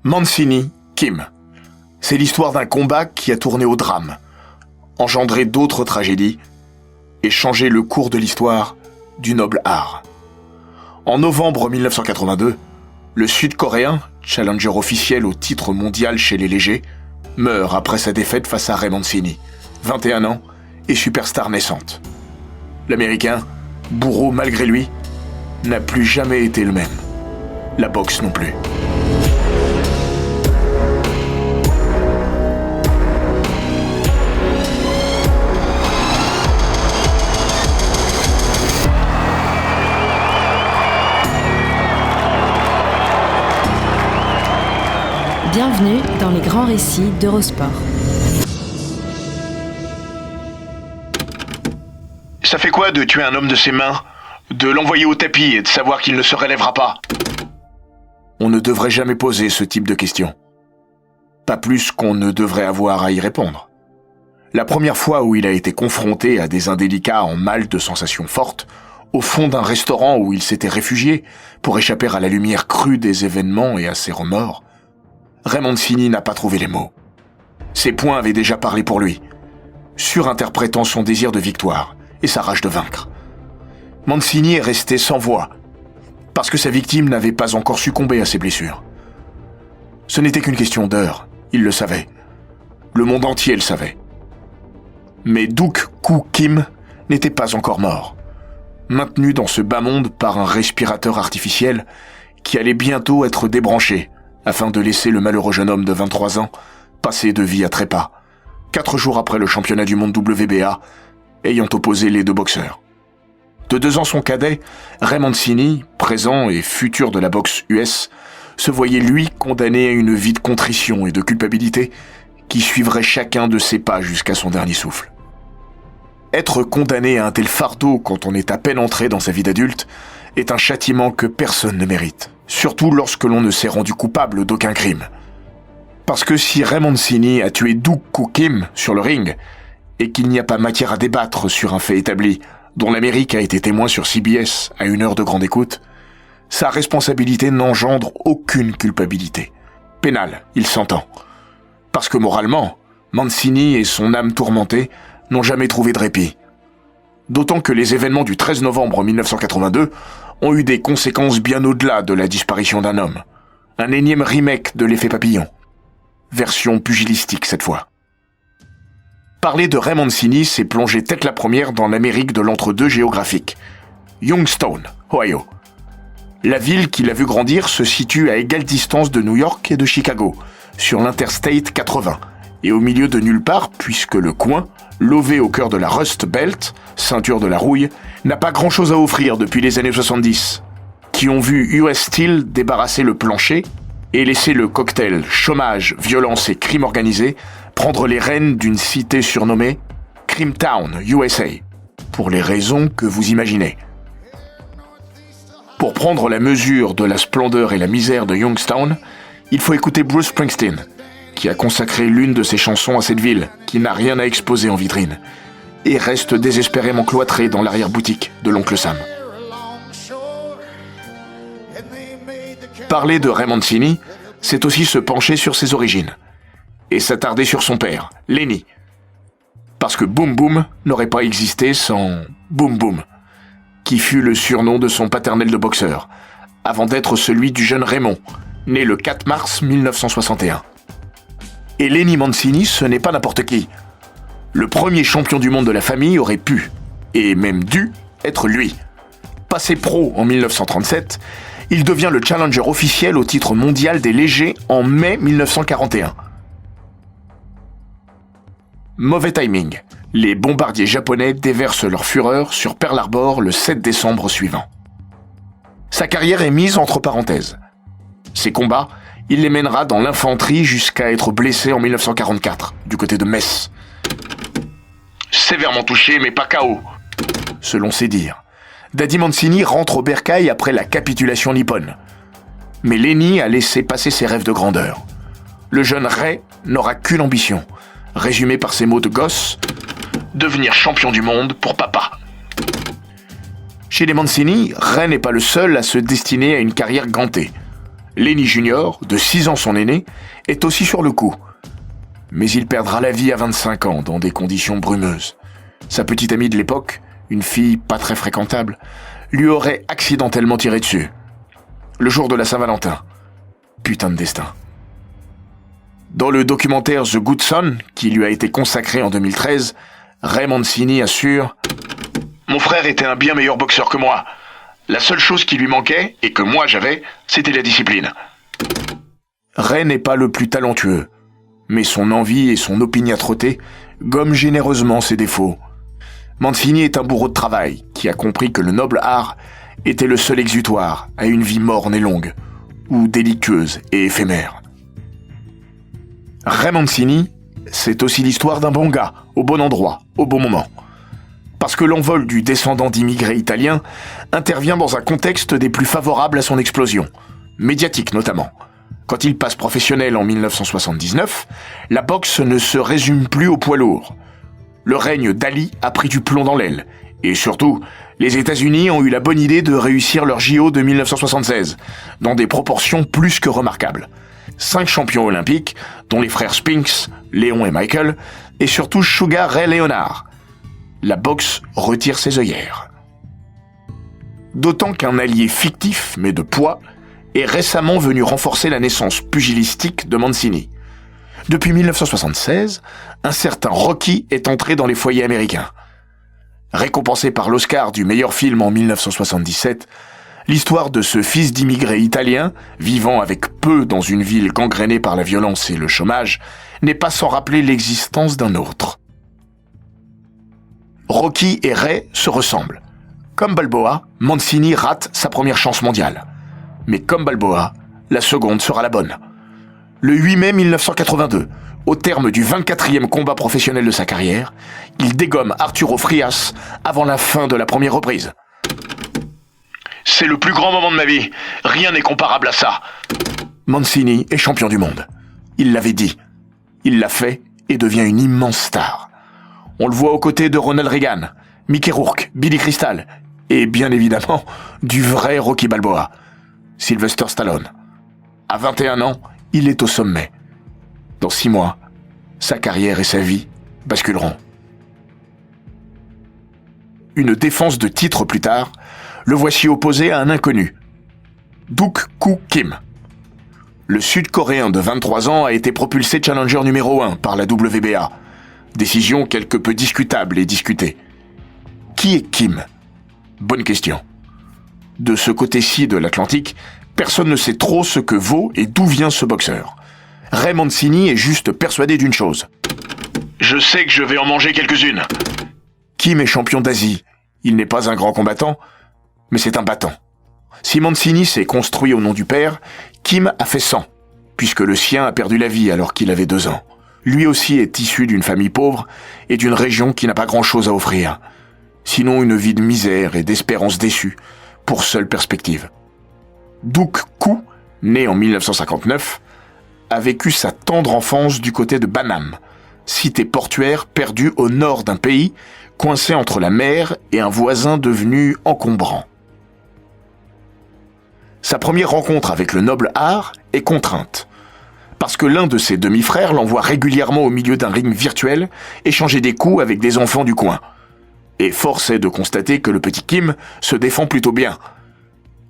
Mancini, Kim. C'est l'histoire d'un combat qui a tourné au drame, engendré d'autres tragédies et changé le cours de l'histoire du noble art. En novembre 1982, le Sud-Coréen, challenger officiel au titre mondial chez les légers, meurt après sa défaite face à Ray Mancini, 21 ans et superstar naissante. L'Américain, bourreau malgré lui, n'a plus jamais été le même. La boxe non plus. Bienvenue dans les grands récits d'Eurosport. Ça fait quoi de tuer un homme de ses mains, de l'envoyer au tapis et de savoir qu'il ne se relèvera pas? On ne devrait jamais poser ce type de questions. Pas plus qu'on ne devrait avoir à y répondre. La première fois où il a été confronté à des indélicats en mal de sensations fortes, au fond d'un restaurant où il s'était réfugié pour échapper à la lumière crue des événements et à ses remords, Ray Mancini n'a pas trouvé les mots. Ses poings avaient déjà parlé pour lui, surinterprétant son désir de victoire et sa rage de vaincre. Mancini est resté sans voix, parce que sa victime n'avait pas encore succombé à ses blessures. Ce n'était qu'une question d'heure, il le savait. Le monde entier le savait. Mais Duk Koo Kim n'était pas encore mort, maintenu dans ce bas monde par un respirateur artificiel qui allait bientôt être débranché afin de laisser le malheureux jeune homme de 23 ans passer de vie à trépas, 4 jours après le championnat du monde WBA, ayant opposé les deux boxeurs. De 2 ans son cadet, Ray Mancini, présent et futur de la boxe US, se voyait lui condamné à une vie de contrition et de culpabilité qui suivrait chacun de ses pas jusqu'à son dernier souffle. Être condamné à un tel fardeau quand on est à peine entré dans sa vie d'adulte est un châtiment que personne ne mérite, surtout lorsque l'on ne s'est rendu coupable d'aucun crime. Parce que si Ray Mancini a tué Duk Koo Kim sur le ring, et qu'il n'y a pas matière à débattre sur un fait établi, dont l'Amérique a été témoin sur CBS à 1 heure de grande écoute, sa responsabilité n'engendre aucune culpabilité. Pénale, il s'entend. Parce que moralement, Mancini et son âme tourmentée n'ont jamais trouvé de répit. D'autant que les événements du 13 novembre 1982 ont eu des conséquences bien au-delà de la disparition d'un homme. Un énième remake de l'effet papillon. Version pugilistique cette fois. Parler de Ray Mancini, c'est plonger tête la première dans l'Amérique de l'entre-deux géographique. Youngstown, Ohio. La ville qui l'a vu grandir se situe à égale distance de New York et de Chicago, sur l'Interstate 80, et au milieu de nulle part puisque le coin, lové au cœur de la Rust Belt, ceinture de la rouille, n'a pas grand-chose à offrir depuis les années 70, qui ont vu US Steel débarrasser le plancher et laisser le cocktail chômage, violence et crime organisé prendre les rênes d'une cité surnommée Crimetown, USA, pour les raisons que vous imaginez. Pour prendre la mesure de la splendeur et la misère de Youngstown, il faut écouter Bruce Springsteen, qui a consacré l'une de ses chansons à cette ville, qui n'a rien à exposer en vitrine, et reste désespérément cloîtrée dans l'arrière-boutique de l'oncle Sam. Parler de Ray Mancini, c'est aussi se pencher sur ses origines, et s'attarder sur son père, Lenny. Parce que Boom Boom n'aurait pas existé sans Boom Boom, qui fut le surnom de son paternel de boxeur, avant d'être celui du jeune Raymond, né le 4 mars 1961. Et Lenny Mancini, ce n'est pas n'importe qui. Le premier champion du monde de la famille aurait pu, et même dû, être lui. Passé pro en 1937, il devient le challenger officiel au titre mondial des légers en mai 1941. Mauvais timing. Les bombardiers japonais déversent leur fureur sur Pearl Harbor le 7 décembre suivant. Sa carrière est mise entre parenthèses. Ses combats, il les mènera dans l'infanterie jusqu'à être blessé en 1944, du côté de Metz. Sévèrement touché, mais pas KO, selon ses dires. Daddy Mancini rentre au bercail après la capitulation nippone. Mais Lenny a laissé passer ses rêves de grandeur. Le jeune Ray n'aura qu'une ambition, résumée par ces mots de gosse, devenir champion du monde pour papa. Chez les Mancini, Ray n'est pas le seul à se destiner à une carrière gantée. Lenny Jr., de 6 ans son aîné, est aussi sur le coup. Mais il perdra la vie à 25 ans dans des conditions brumeuses. Sa petite amie de l'époque, une fille pas très fréquentable, lui aurait accidentellement tiré dessus. Le jour de la Saint-Valentin. Putain de destin. Dans le documentaire The Good Son, qui lui a été consacré en 2013, Ray Mancini assure « Mon frère était un bien meilleur boxeur que moi. La seule chose qui lui manquait, et que moi j'avais, c'était la discipline. » Ray n'est pas le plus talentueux, mais son envie et son opiniâtreté gomment généreusement ses défauts. Mancini est un bourreau de travail qui a compris que le noble art était le seul exutoire à une vie morne et longue, ou délictueuse et éphémère. Ray Mancini, c'est aussi l'histoire d'un bon gars, au bon endroit, au bon moment. Parce que l'envol du descendant d'immigrés italiens intervient dans un contexte des plus favorables à son explosion, médiatique notamment. Quand il passe professionnel en 1979, la boxe ne se résume plus au poids lourd. Le règne d'Ali a pris du plomb dans l'aile, et surtout, les États-Unis ont eu la bonne idée de réussir leur JO de 1976, dans des proportions plus que remarquables. 5 champions olympiques, dont les frères Spinks, Léon et Michael, et surtout Sugar Ray Leonard. La boxe retire ses œillères. D'autant qu'un allié fictif, mais de poids, est récemment venu renforcer la naissance pugilistique de Mancini. Depuis 1976, un certain Rocky est entré dans les foyers américains. Récompensé par l'Oscar du meilleur film en 1977, l'histoire de ce fils d'immigré italien, vivant avec peu dans une ville gangrénée par la violence et le chômage, n'est pas sans rappeler l'existence d'un autre. Rocky et Ray se ressemblent. Comme Balboa, Mancini rate sa première chance mondiale. Mais comme Balboa, la seconde sera la bonne. Le 8 mai 1982, au terme du 24e combat professionnel de sa carrière, il dégomme Arturo Frias avant la fin de la première reprise. C'est le plus grand moment de ma vie. Rien n'est comparable à ça. Mancini est champion du monde. Il l'avait dit. Il l'a fait et devient une immense star. On le voit aux côtés de Ronald Reagan, Mickey Rourke, Billy Crystal et bien évidemment du vrai Rocky Balboa, Sylvester Stallone. À 21 ans, il est au sommet. Dans 6 mois, sa carrière et sa vie basculeront. Une défense de titre plus tard, le voici opposé à un inconnu, Duk Koo Kim. Le Sud-Coréen de 23 ans a été propulsé challenger numéro 1 par la WBA. Décision quelque peu discutable et discutée. Qui est Kim ? Bonne question. De ce côté-ci de l'Atlantique, personne ne sait trop ce que vaut et d'où vient ce boxeur. Ray Mancini est juste persuadé d'une chose. Je sais que je vais en manger quelques-unes. Kim est champion d'Asie. Il n'est pas un grand combattant, mais c'est un battant. Si Mancini s'est construit au nom du père, Kim a fait 100, puisque le sien a perdu la vie alors qu'il avait 2 ans. Lui aussi est issu d'une famille pauvre et d'une région qui n'a pas grand-chose à offrir. Sinon une vie de misère et d'espérance déçue, pour seule perspective. Duk Koo, né en 1959, a vécu sa tendre enfance du côté de Banam, cité portuaire perdue au nord d'un pays, coincé entre la mer et un voisin devenu encombrant. Sa première rencontre avec le noble art est contrainte, parce que l'un de ses demi-frères l'envoie régulièrement au milieu d'un ring virtuel échanger des coups avec des enfants du coin. Et force est de constater que le petit Kim se défend plutôt bien.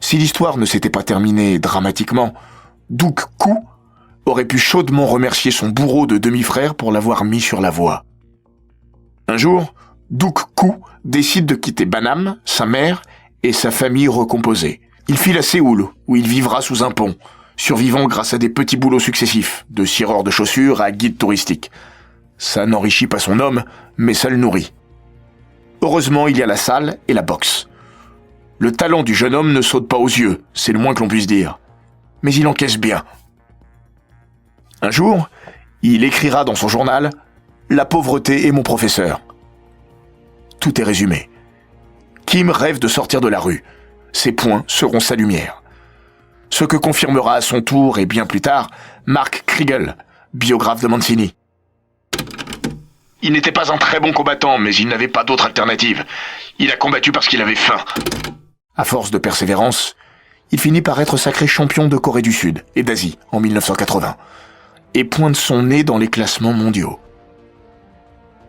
Si l'histoire ne s'était pas terminée dramatiquement, Duk Koo aurait pu chaudement remercier son bourreau de demi-frère pour l'avoir mis sur la voie. Un jour, Duk Koo décide de quitter Banam, sa mère et sa famille recomposée. Il file à Séoul, où il vivra sous un pont, survivant grâce à des petits boulots successifs, de cireur de chaussures à guide touristique. Ça n'enrichit pas son homme, mais ça le nourrit. Heureusement, il y a la salle et la boxe. Le talent du jeune homme ne saute pas aux yeux, c'est le moins que l'on puisse dire. Mais il encaisse bien. Un jour, il écrira dans son journal « La pauvreté est mon professeur ». Tout est résumé. Kim rêve de sortir de la rue. Ses poings seront sa lumière. Ce que confirmera à son tour et bien plus tard Mark Kriegel, biographe de Mancini. Il n'était pas un très bon combattant, mais il n'avait pas d'autre alternative. Il a combattu parce qu'il avait faim. À force de persévérance, il finit par être sacré champion de Corée du Sud et d'Asie en 1980 et pointe son nez dans les classements mondiaux.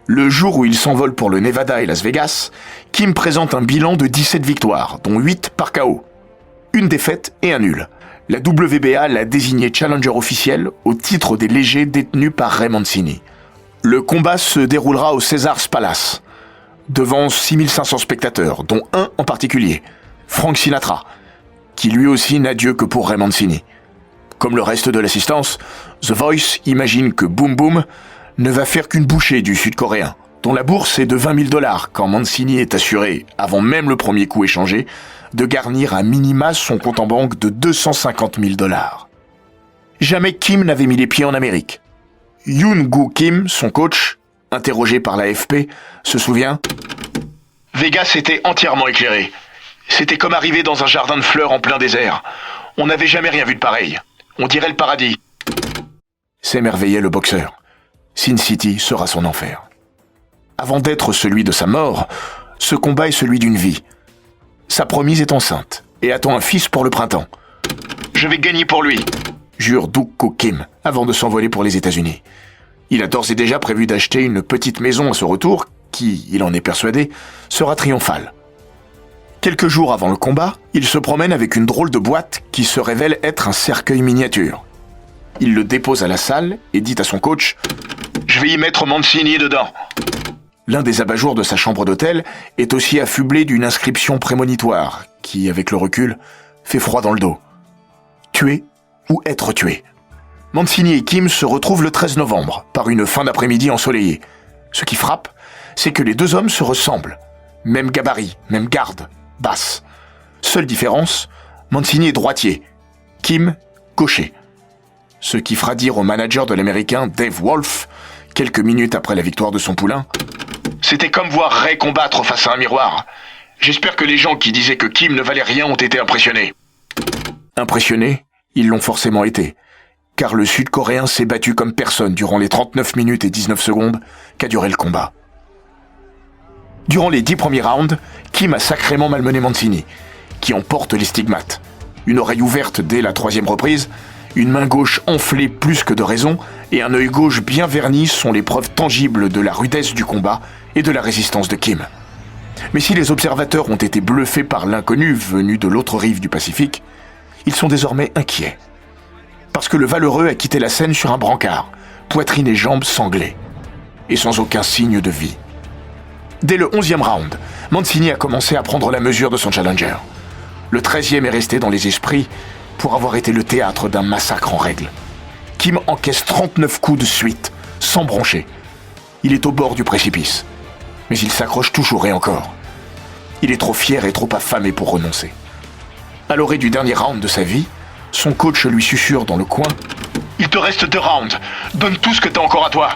Le jour où il s'envole pour le Nevada et Las Vegas, Kim présente un bilan de 17 victoires, dont 8 par KO. Une défaite et un nul. La WBA l'a désigné challenger officiel au titre des légers détenus par Ray Mancini. Le combat se déroulera au Caesars Palace, devant 6500 spectateurs, dont un en particulier, Frank Sinatra, qui lui aussi n'a Dieu que pour Ray Mancini. Comme le reste de l'assistance, The Voice imagine que Boom Boom ne va faire qu'une bouchée du Sud-Coréen, dont la bourse est de 20 000 $, quand Mancini est assuré, avant même le premier coup échangé, de garnir à minima son compte en banque de 250 000 $. Jamais Kim n'avait mis les pieds en Amérique. Yoon-gu Kim, son coach, interrogé par l'AFP, se souvient « Vegas était entièrement éclairé. C'était comme arriver dans un jardin de fleurs en plein désert. On n'avait jamais rien vu de pareil. On dirait le paradis. » S'émerveillait le boxeur. Sin City sera son enfer. Avant d'être celui de sa mort, ce combat est celui d'une vie. Sa promise est enceinte et attend un fils pour le printemps. « Je vais gagner pour lui », jure Duk-Koo Kim avant de s'envoler pour les États-Unis. Il a d'ores et déjà prévu d'acheter une petite maison à ce retour qui, il en est persuadé, sera triomphale. Quelques jours avant le combat, il se promène avec une drôle de boîte qui se révèle être un cercueil miniature. Il le dépose à la salle et dit à son coach « Je vais y mettre Mancini dedans ». L'un des abat-jours de sa chambre d'hôtel est aussi affublé d'une inscription prémonitoire qui, avec le recul, fait froid dans le dos. Tuer ou être tué. Mancini et Kim se retrouvent le 13 novembre, par une fin d'après-midi ensoleillée. Ce qui frappe, c'est que les deux hommes se ressemblent. Même gabarit, même garde, basse. Seule différence, Mancini est droitier, Kim, gaucher. Ce qui fera dire au manager de l'Américain Dave Wolf, quelques minutes après la victoire de son poulain, « C'était comme voir Ray combattre face à un miroir. J'espère que les gens qui disaient que Kim ne valait rien ont été impressionnés. » Impressionnés, ils l'ont forcément été, car le Sud-Coréen s'est battu comme personne durant les 39 minutes et 19 secondes qu'a duré le combat. Durant les 10 premiers rounds, Kim a sacrément malmené Mancini, qui en porte les stigmates. Une oreille ouverte dès la 3e reprise, une main gauche enflée plus que de raison et un œil gauche bien verni sont les preuves tangibles de la rudesse du combat et de la résistance de Kim. Mais si les observateurs ont été bluffés par l'inconnu venu de l'autre rive du Pacifique, ils sont désormais inquiets. Parce que le valeureux a quitté la scène sur un brancard, poitrine et jambes sanglées, et sans aucun signe de vie. Dès le 11e round, Mancini a commencé à prendre la mesure de son challenger. Le 13e est resté dans les esprits pour avoir été le théâtre d'un massacre en règle. Kim encaisse 39 coups de suite, sans broncher. Il est au bord du précipice. Mais il s'accroche toujours et encore. Il est trop fier et trop affamé pour renoncer. À l'orée du dernier round de sa vie, son coach lui susurre dans le coin « Il te reste 2 rounds, donne tout ce que t'as encore à toi !»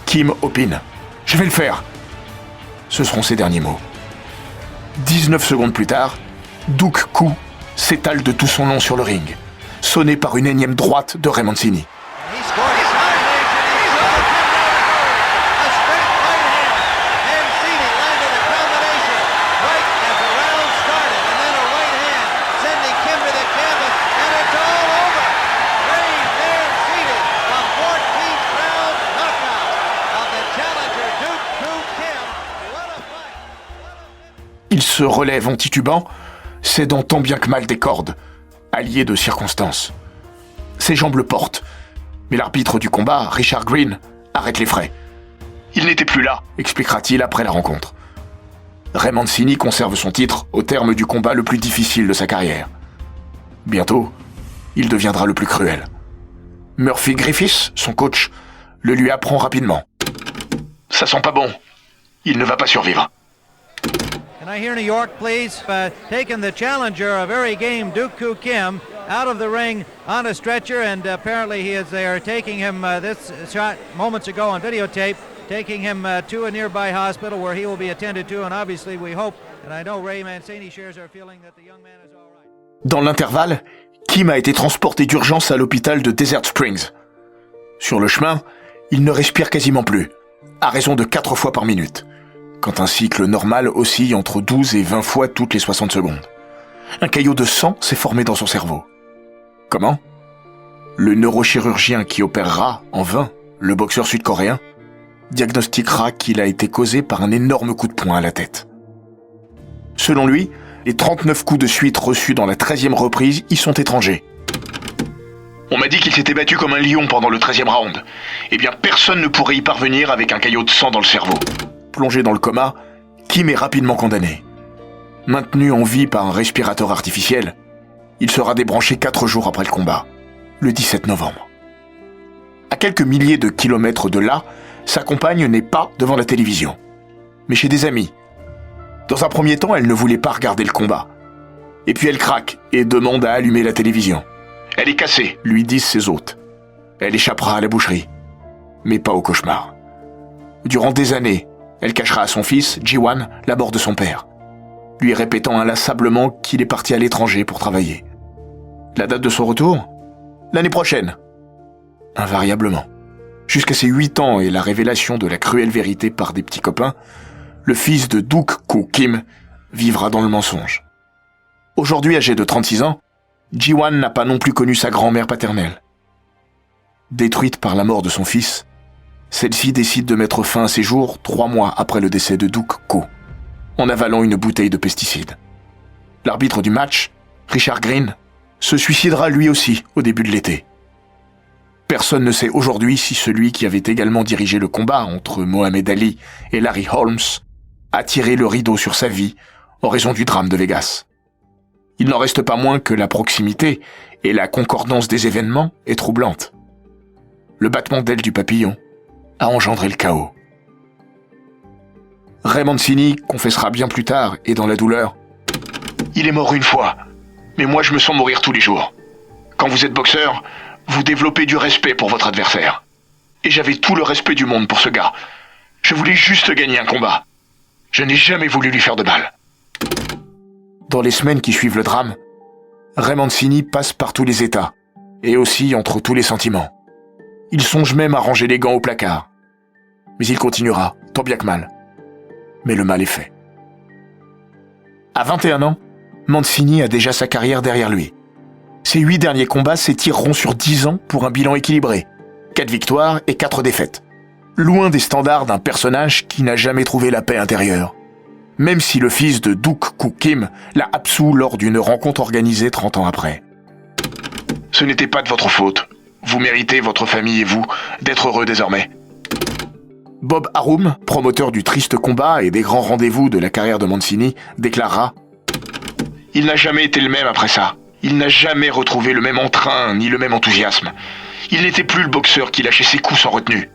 Kim opine « Je vais le faire !» Ce seront ses derniers mots. 19 secondes plus tard, Duk-Koo s'étale de tout son long sur le ring, sonné par une énième droite de Ray Mancini. Il se relève en titubant, cédant tant bien que mal des cordes, allié de circonstances. Ses jambes le portent, mais l'arbitre du combat, Richard Green, arrête les frais. Il n'était plus là, expliquera-t-il après la rencontre. Ray Mancini conserve son titre au terme du combat le plus difficile de sa carrière. Bientôt, il deviendra le plus cruel. Murphy Griffiths, son coach, le lui apprend rapidement. Ça sent pas bon. Il ne va pas survivre. Can I hear New York, please? Taking the challenger, a very game Duk-Koo Kim, out of the ring on a stretcher, and apparently they are taking him, this shot moments ago on videotape, taking him to a nearby hospital where he will be attended to, and obviously we hope, and I know Ray Mancini shares our feeling that the young man is all right. Dans l'intervalle, Kim a été transporté d'urgence à l'hôpital de Desert Springs. Sur le chemin, il ne respire quasiment plus, à raison de 4 fois par minute, quand un cycle normal oscille entre 12 et 20 fois toutes les 60 secondes. Un caillot de sang s'est formé dans son cerveau. Comment ? Le neurochirurgien qui opérera, en vain, le boxeur sud-coréen, diagnostiquera qu'il a été causé par un énorme coup de poing à la tête. Selon lui, les 39 coups de suite reçus dans la 13e reprise y sont étrangers. On m'a dit qu'il s'était battu comme un lion pendant le 13e round. Eh bien, personne ne pourrait y parvenir avec un caillot de sang dans le cerveau. Plongé dans le coma, Kim est rapidement condamné. Maintenu en vie par un respirateur artificiel, il sera débranché 4 jours après le combat, le 17 novembre. À quelques milliers de kilomètres de là, sa compagne n'est pas devant la télévision, mais chez des amis. Dans un premier temps, elle ne voulait pas regarder le combat. Et puis elle craque et demande à allumer la télévision. Elle est cassée, lui disent ses hôtes. Elle échappera à la boucherie, mais pas au cauchemar. Durant des années, elle cachera à son fils, Ji-wan, la mort de son père, lui répétant inlassablement qu'il est parti à l'étranger pour travailler. La date de son retour ? L'année prochaine. Invariablement. Jusqu'à ses 8 ans et la révélation de la cruelle vérité par des petits copains, le fils de Duk-koo Kim vivra dans le mensonge. Aujourd'hui âgé de 36 ans, Ji-wan n'a pas non plus connu sa grand-mère paternelle. Détruite par la mort de son fils, celle-ci décide de mettre fin à ses jours 3 mois après le décès de Duk-koo, en avalant une bouteille de pesticides. L'arbitre du match, Richard Green, se suicidera lui aussi au début de l'été. Personne ne sait aujourd'hui si celui qui avait également dirigé le combat entre Mohamed Ali et Larry Holmes a tiré le rideau sur sa vie en raison du drame de Vegas. Il n'en reste pas moins que la proximité et la concordance des événements est troublante. Le battement d'ailes du papillon a engendré le chaos. Ray Mancini confessera bien plus tard et dans la douleur « Il est mort une fois, mais moi je me sens mourir tous les jours. Quand vous êtes boxeur, vous développez du respect pour votre adversaire. Et j'avais tout le respect du monde pour ce gars. Je voulais juste gagner un combat. Je n'ai jamais voulu lui faire de mal. » Dans les semaines qui suivent le drame, Ray Mancini passe par tous les états, et aussi entre tous les sentiments. Il songe même à ranger les gants au placard. Mais il continuera, tant bien que mal. Mais le mal est fait. À 21 ans, Mancini a déjà sa carrière derrière lui. Ses 8 derniers combats s'étireront sur 10 ans pour un bilan équilibré. 4 victoires et 4 défaites. Loin des standards d'un personnage qui n'a jamais trouvé la paix intérieure. Même si le fils de Duk-koo Kim l'a absous lors d'une rencontre organisée 30 ans après. Ce n'était pas de votre faute. Vous méritez, votre famille et vous, d'être heureux désormais. Bob Arum, promoteur du triste combat et des grands rendez-vous de la carrière de Mancini, déclarera « Il n'a jamais été le même après ça. Il n'a jamais retrouvé le même entrain ni le même enthousiasme. Il n'était plus le boxeur qui lâchait ses coups sans retenue. »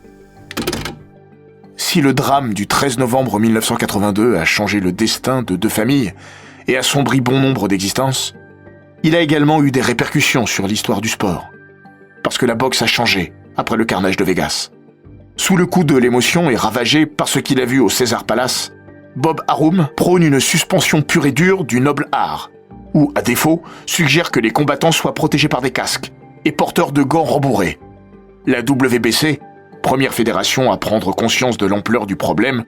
Si le drame du 13 novembre 1982 a changé le destin de 2 familles et assombri bon nombre d'existences, il a également eu des répercussions sur l'histoire du sport. Parce que la boxe a changé après le carnage de Vegas. Sous le coup de l'émotion et ravagé par ce qu'il a vu au Caesars Palace, Bob Arum prône une suspension pure et dure du noble art, ou, à défaut, suggère que les combattants soient protégés par des casques et porteurs de gants rembourrés. La WBC, première fédération à prendre conscience de l'ampleur du problème,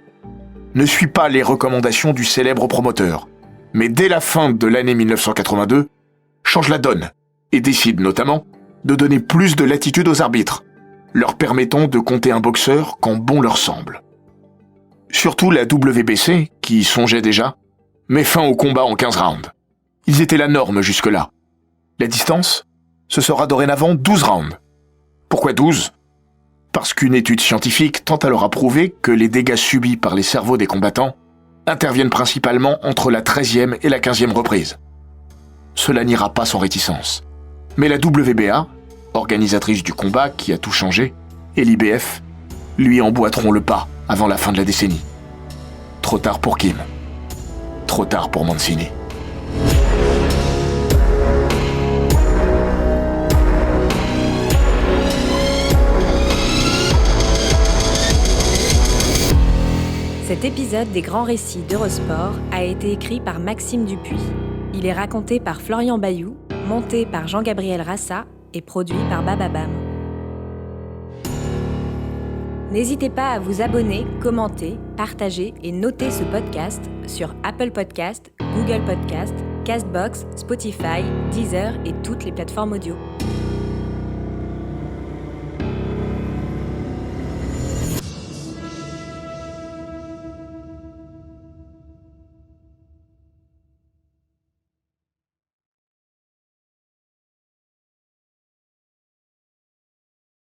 ne suit pas les recommandations du célèbre promoteur, mais dès la fin de l'année 1982, change la donne et décide notamment de donner plus de latitude aux arbitres, leur permettant de compter un boxeur quand bon leur semble. Surtout la WBC, qui y songeait déjà, met fin au combat en 15 rounds. Ils étaient la norme jusque-là. La distance, ce sera dorénavant 12 rounds. Pourquoi 12 ? Parce qu'une étude scientifique tente alors à prouver que les dégâts subis par les cerveaux des combattants interviennent principalement entre la 13e et la 15e reprise. Cela n'ira pas sans réticence. Mais la WBA, organisatrice du combat qui a tout changé, et l'IBF, lui emboîteront le pas avant la fin de la décennie. Trop tard pour Kim. Trop tard pour Mancini. Cet épisode des Grands Récits d'Eurosport a été écrit par Maxime Dupuis. Il est raconté par Florian Bayou, monté par Jean-Gabriel Rassa et produit par Bababam. N'hésitez pas à vous abonner, commenter, partager et noter ce podcast sur Apple Podcast, Google Podcast, Castbox, Spotify, Deezer et toutes les plateformes audio.